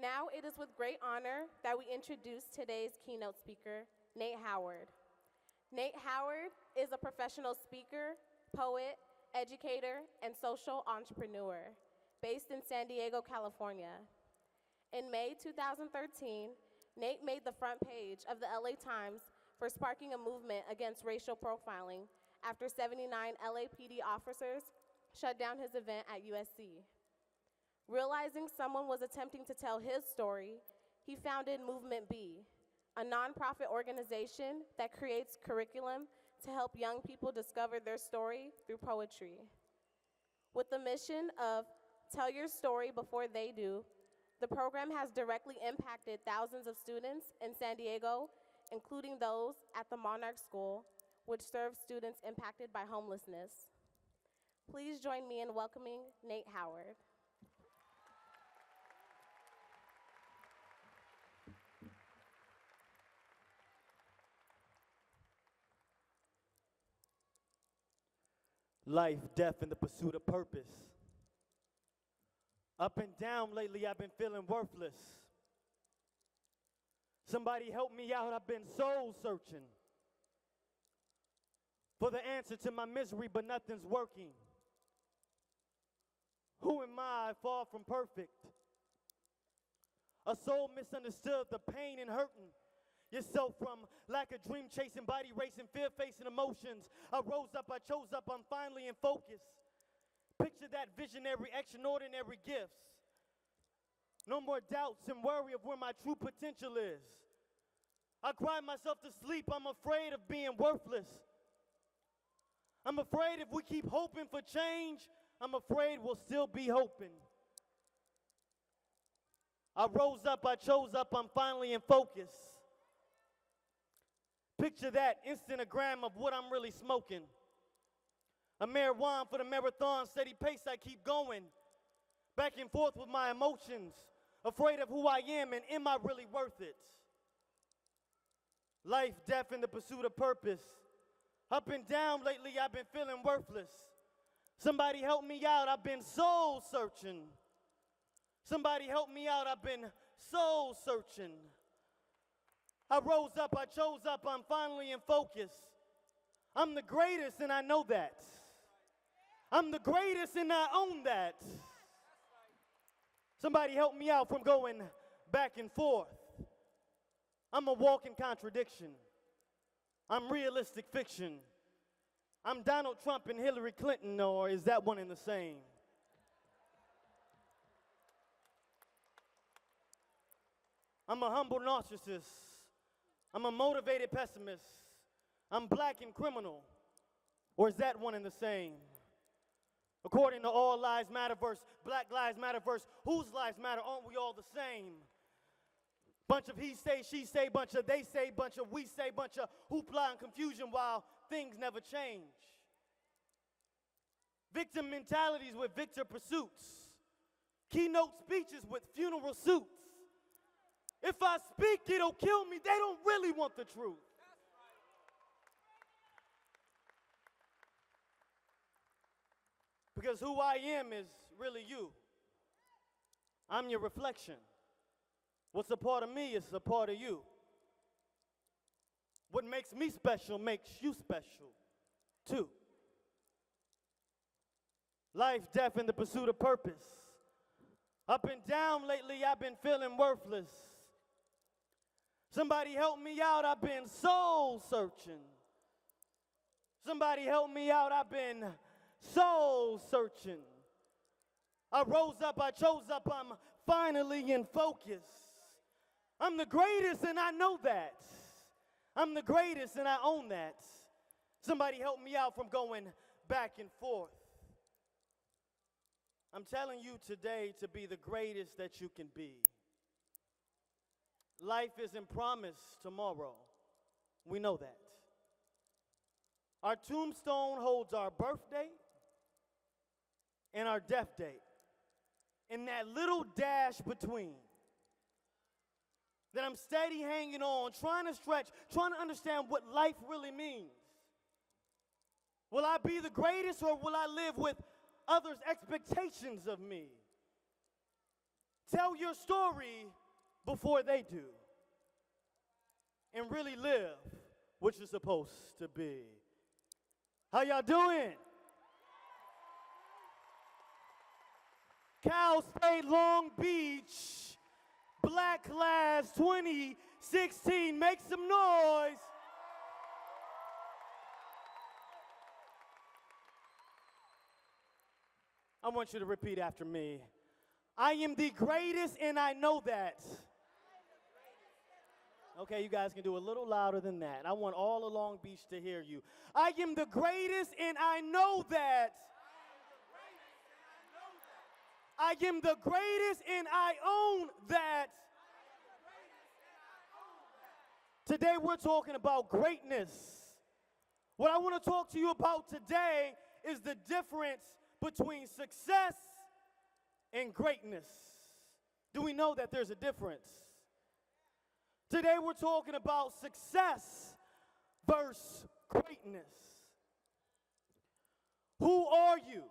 Now it is with great honor that we introduce today's keynote speaker, Nate Howard. Nate Howard is a professional speaker, poet, educator, and social entrepreneur based in San Diego, California. In May 2013, Nate made the front page of the LA Times for sparking a movement against racial profiling after 79 LAPD officers shut down his event at USC. Realizing someone was attempting to tell his story, he founded Movement B, a nonprofit organization that creates curriculum to help young people discover their story through poetry. With the mission of tell your story before they do, the program has directly impacted thousands of students in San Diego, including those at the Monarch School, which serves students impacted by homelessness. Please join me in welcoming Nate Howard. Life, death, and the pursuit of purpose. Up and down lately, I've been feeling worthless. Somebody help me out, I've been soul searching for the answer to my misery, but nothing's working. Who am I, far from perfect? A soul misunderstood, the pain and hurting. Yourself from lack of dream chasing, body racing, fear facing emotions. I rose up, I chose up, I'm finally in focus. Picture that visionary, extraordinary gifts. No more doubts and worry of where my true potential is. I cry myself to sleep, I'm afraid of being worthless. I'm afraid if we keep hoping for change, I'm afraid we'll still be hoping. I rose up, I chose up, I'm finally in focus. Picture that Instagram of what I'm really smoking. A marijuana for the marathon, steady pace, I keep going. Back and forth with my emotions, afraid of who I am and am I really worth it? Life, death, and the pursuit of purpose. Up and down lately, I've been feeling worthless. Somebody help me out, I've been soul searching. Somebody help me out, I've been soul searching. I rose up, I chose up, I'm finally in focus. I'm the greatest and I know that. I'm the greatest and I own that. Somebody help me out from going back and forth. I'm a walking contradiction. I'm realistic fiction. I'm Donald Trump and Hillary Clinton, or is that one and the same? I'm a humble narcissist. I'm a motivated pessimist. I'm black and criminal. Or is that one and the same? According to All Lives Matter verse, Black Lives Matter verse, whose lives matter? Aren't we all the same? Bunch of he say, she say, bunch of they say, bunch of we say, bunch of hoopla and confusion while things never change. Victim mentalities with victor pursuits. Keynote speeches with funeral suits. If I speak, it'll kill me. They don't really want the truth. Because who I am is really you. I'm your reflection. What's a part of me is a part of you. What makes me special makes you special, too. Life, death, and the pursuit of purpose. Up and down lately, I've been feeling worthless. Somebody help me out, I've been soul searching. Somebody help me out, I've been soul searching. I rose up, I chose up, I'm finally in focus. I'm the greatest and I know that. I'm the greatest and I own that. Somebody help me out from going back and forth. I'm telling you today to be the greatest that you can be. Life isn't promised tomorrow. We know that. Our tombstone holds our birthday and our death date. And that little dash between that I'm steady hanging on, trying to stretch, trying to understand what life really means. Will I be the greatest or will I live with others' expectations of me? Tell your story before they do. And really live what you're supposed to be. How y'all doing? Cal State Long Beach, Black Class 2016. Make some noise. I want you to repeat after me. I am the greatest and I know that. Okay, you guys can do a little louder than that. I want all of Long Beach to hear you. I am the greatest and I know that. I am the greatest and I own that. Today we're talking about greatness. What I want to talk to you about today is the difference between success and greatness. Do we know that there's a difference? Today we're talking about success versus greatness. Who are you?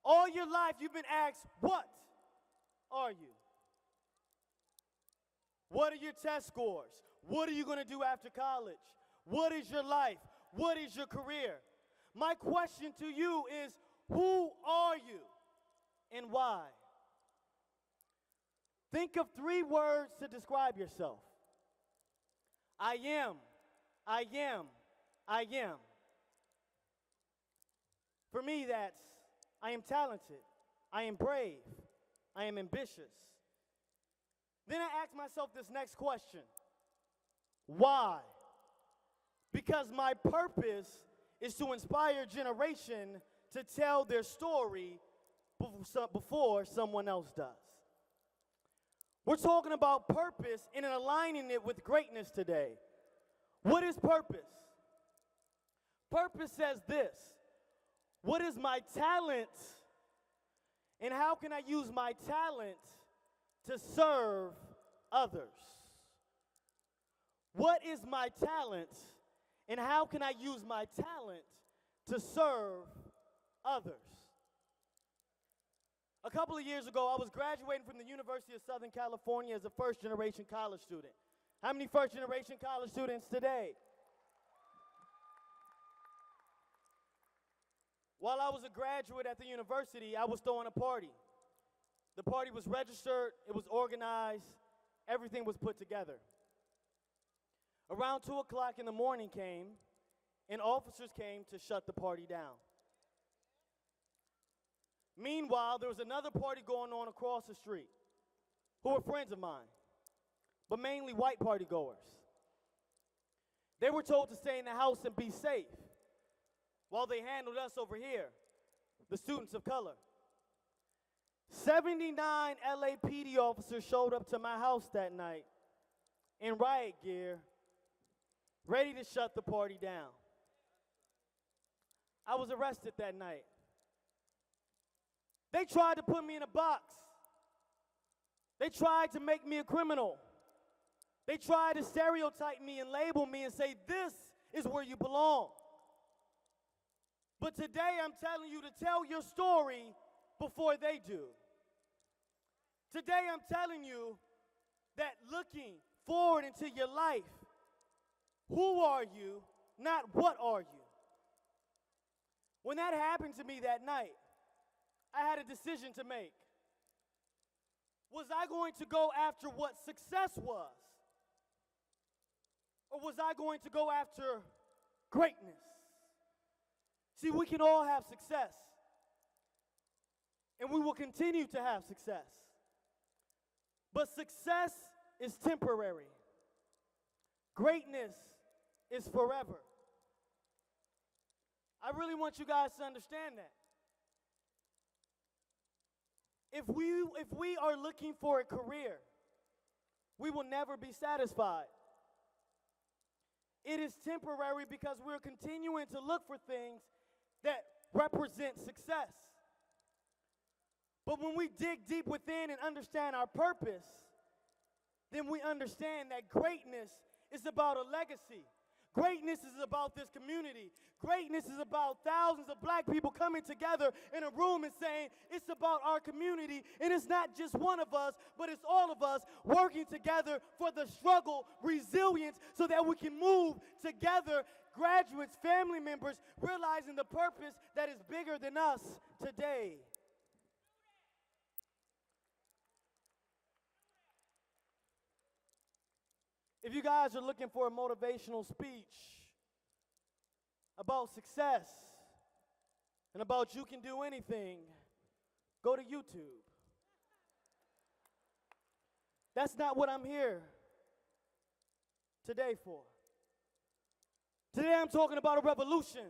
All your life you've been asked, what are you? What are your test scores? What are you going to do after college? What is your life? What is your career? My question to you is, who are you and why? Think of 3 words to describe yourself. I am, I am, I am. For me, that's I am talented, I am brave, I am ambitious. Then I ask myself this next question. Why? Because my purpose is to inspire a generation to tell their story before someone else does. We're talking about purpose and aligning it with greatness today. What is purpose? Purpose says this: what is my talent, and how can I use my talent to serve others? What is my talent, and how can I use my talent to serve others? A couple of years ago, I was graduating from the University of Southern California as a first-generation college student. How many first-generation college students today? While I was a graduate at the university, I was throwing a party. The party was registered, it was organized, everything was put together. Around 2 o'clock in the morning came, and officers came to shut the party down. Meanwhile, there was another party going on across the street who were friends of mine, but mainly white party goers. They were told to stay in the house and be safe while they handled us over here, the students of color. 79 LAPD officers showed up to my house that night in riot gear, ready to shut the party down. I was arrested that night. They tried to put me in a box. They tried to make me a criminal. They tried to stereotype me and label me and say, this is where you belong. But today I'm telling you to tell your story before they do. Today I'm telling you that looking forward into your life, who are you, not what are you? When that happened to me that night, I had a decision to make. Was I going to go after what success was? Or was I going to go after greatness? See, we can all have success. And we will continue to have success. But success is temporary. Greatness is forever. I really want you guys to understand that. If we are looking for a career, we will never be satisfied. It is temporary because we're continuing to look for things that represent success. But when we dig deep within and understand our purpose, then we understand that greatness is about a legacy. Greatness is about this community. Greatness is about thousands of black people coming together in a room and saying, it's about our community, and it's not just one of us, but it's all of us working together for the struggle, resilience, so that we can move together, graduates, family members, realizing the purpose that is bigger than us today. If you guys are looking for a motivational speech about success and about you can do anything, go to YouTube. That's not what I'm here today for. Today I'm talking about a revolution.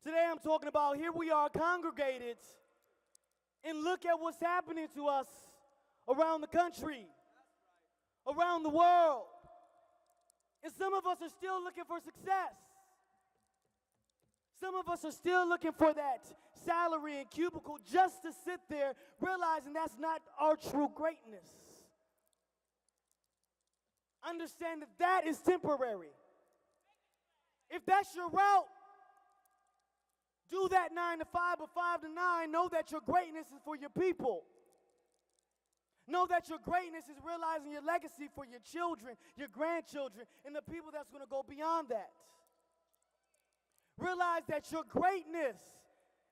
Today I'm talking about here we are congregated, and look at what's happening to us around the country, around the world. And some of us are still looking for success. Some of us are still looking for that salary and cubicle just to sit there, realizing that's not our true greatness. Understand that that is temporary. If that's your route, do that 9 to 5 or 5 to 9. Know that your greatness is for your people. Know that your greatness is realizing your legacy for your children, your grandchildren, and the people that's going to go beyond that. Realize that your greatness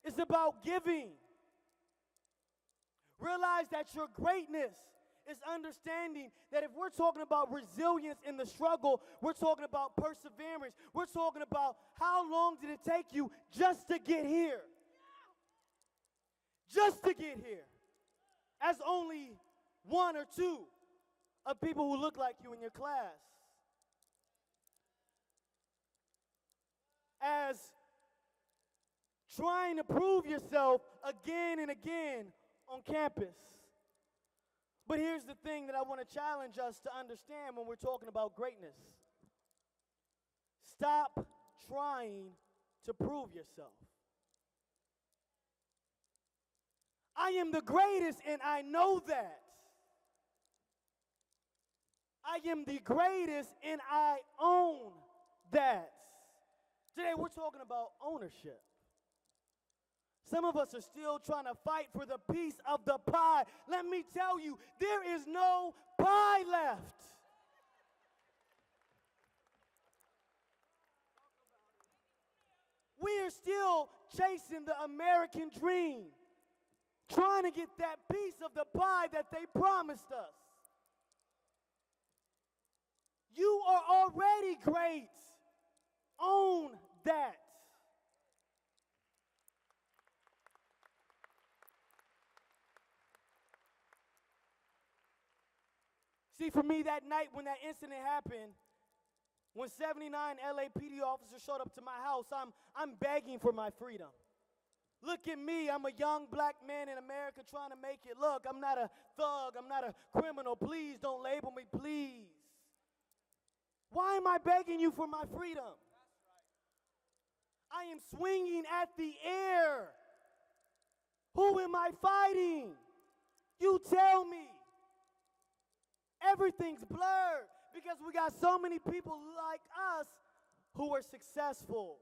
is about giving. Realize that your greatness is understanding that if we're talking about resilience in the struggle, we're talking about perseverance. We're talking about how long did it take you just to get here. Just to get here. As only 1 or 2 of people who look like you in your class. As trying to prove yourself again and again on campus. But here's the thing that I want to challenge us to understand when we're talking about greatness. Stop trying to prove yourself. I am the greatest, and I know that. I am the greatest, and I own that. Today we're talking about ownership. Some of us are still trying to fight for the piece of the pie. Let me tell you, there is no pie left. We are still chasing the American dream, trying to get that piece of the pie that they promised us. You are already great. Own that. See, for me that night when that incident happened, when 79 LAPD officers showed up to my house, I'm begging for my freedom. Look at me, I'm a young black man in America trying to make it. Look, I'm not a thug, I'm not a criminal. Please don't label me, please. Why am I begging you for my freedom? I am swinging at the air. Who am I fighting? You tell me. Everything's blurred because we got so many people like us who are successful.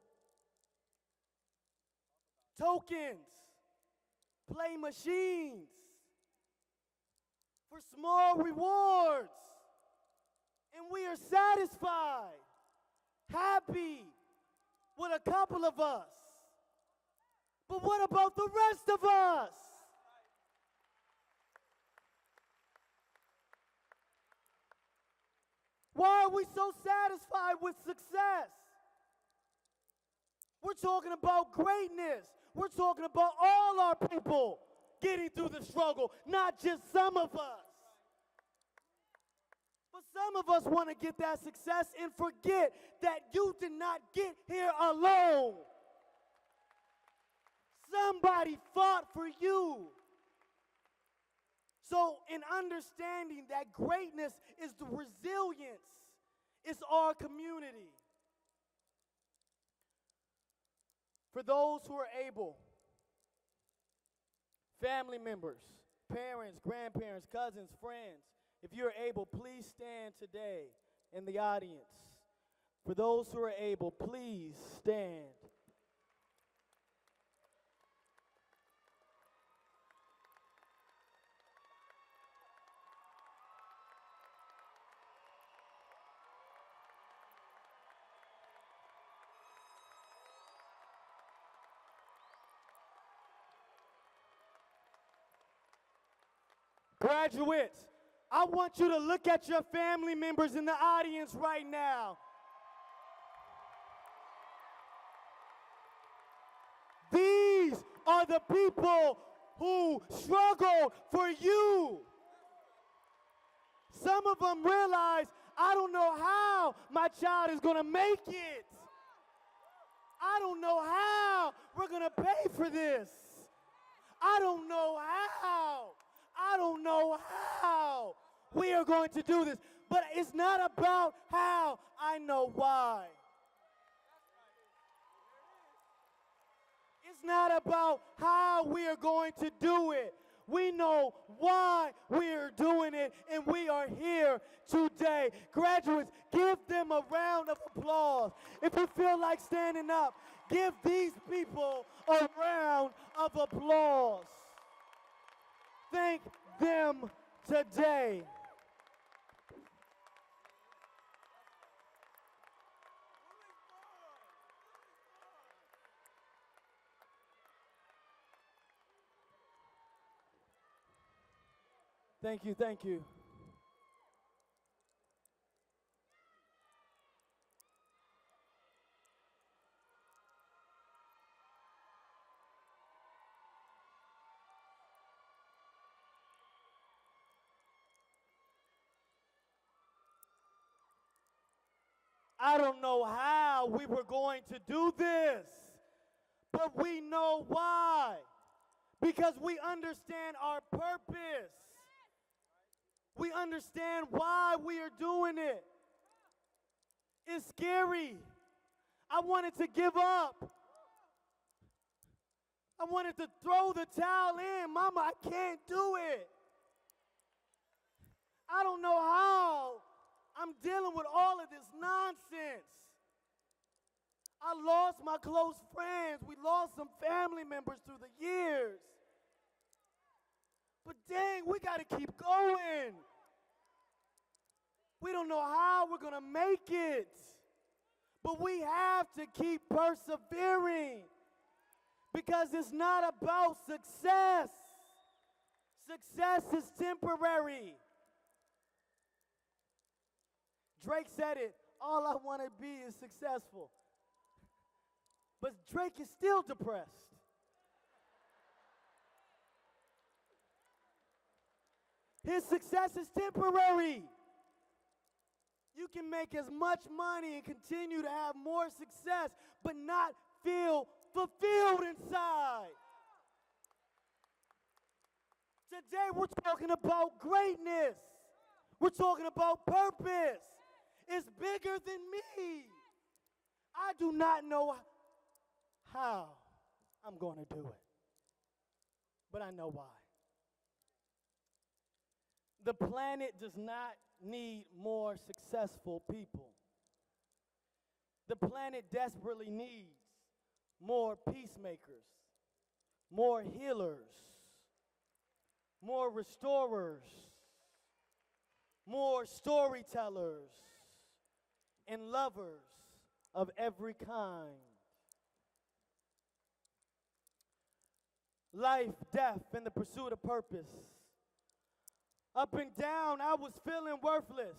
Tokens, play machines for small rewards. And we are satisfied, happy with a couple of us. But what about the rest of us? Why are we so satisfied with success? We're talking about greatness. We're talking about all our people getting through the struggle, not just some of us. But some of us want to get that success and forget that you did not get here alone. Somebody fought for you. So in understanding that greatness is the resilience, it's our community. For those who are able, family members, parents, grandparents, cousins, friends, if you're able, please stand today in the audience. For those who are able, please stand. Graduates, I want you to look at your family members in the audience right now. These are the people who struggled for you. Some of them realize, I don't know how my child is going to make it. I don't know how we're going to pay for this. I don't know how. I don't know how we are going to do this. But it's not about how. I know why. It's not about how we are going to do it. We know why we are doing it, and we are here today. Graduates, give them a round of applause. If you feel like standing up, give these people a round of applause. Thank them today. Thank you, thank you. I don't know how we were going to do this, but we know why. Because we understand our purpose. We understand why we are doing it. It's scary. I wanted to give up. I wanted to throw the towel in. Mama, I can't do it. I don't know how. I'm dealing with all of this nonsense. I lost my close friends. We lost some family members through the years. But dang, we got to keep going. We don't know how we're going to make it. But we have to keep persevering. Because it's not about success. Success is temporary. Drake said it, all I want to be is successful. But Drake is still depressed. His success is temporary. You can make as much money and continue to have more success, but not feel fulfilled inside. Today we're talking about greatness. We're talking about purpose. It's bigger than me. I do not know how I'm going to do it, but I know why. The planet does not need more successful people. The planet desperately needs more peacemakers, more healers, more restorers, more storytellers, and lovers of every kind. Life, death, and the pursuit of purpose. Up and down, I was feeling worthless.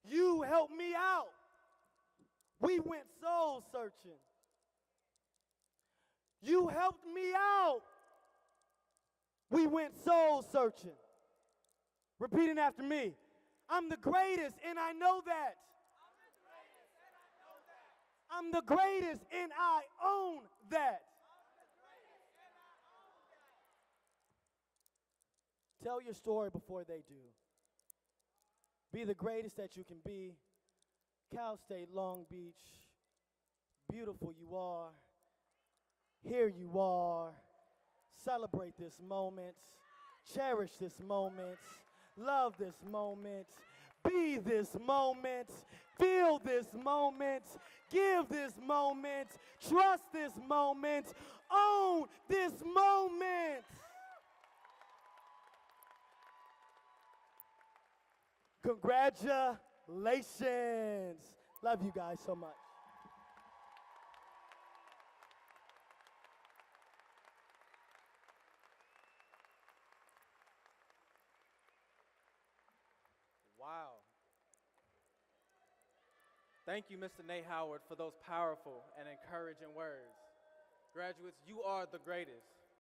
You helped me out. We went soul searching. You helped me out. We went soul searching. Repeating after me. I'm the greatest, and I know that. I'm the greatest, and I own that. Tell your story before they do. Be the greatest that you can be. Cal State, Long Beach. Beautiful you are. Here you are. Celebrate this moment. Cherish this moment. Love this moment. Be this moment. Feel this moment. Give this moment. Trust this moment. Own this moment. Congratulations. Love you guys so much. Wow. Thank you, Mr. Nate Howard, for those powerful and encouraging words. Graduates, you are the greatest.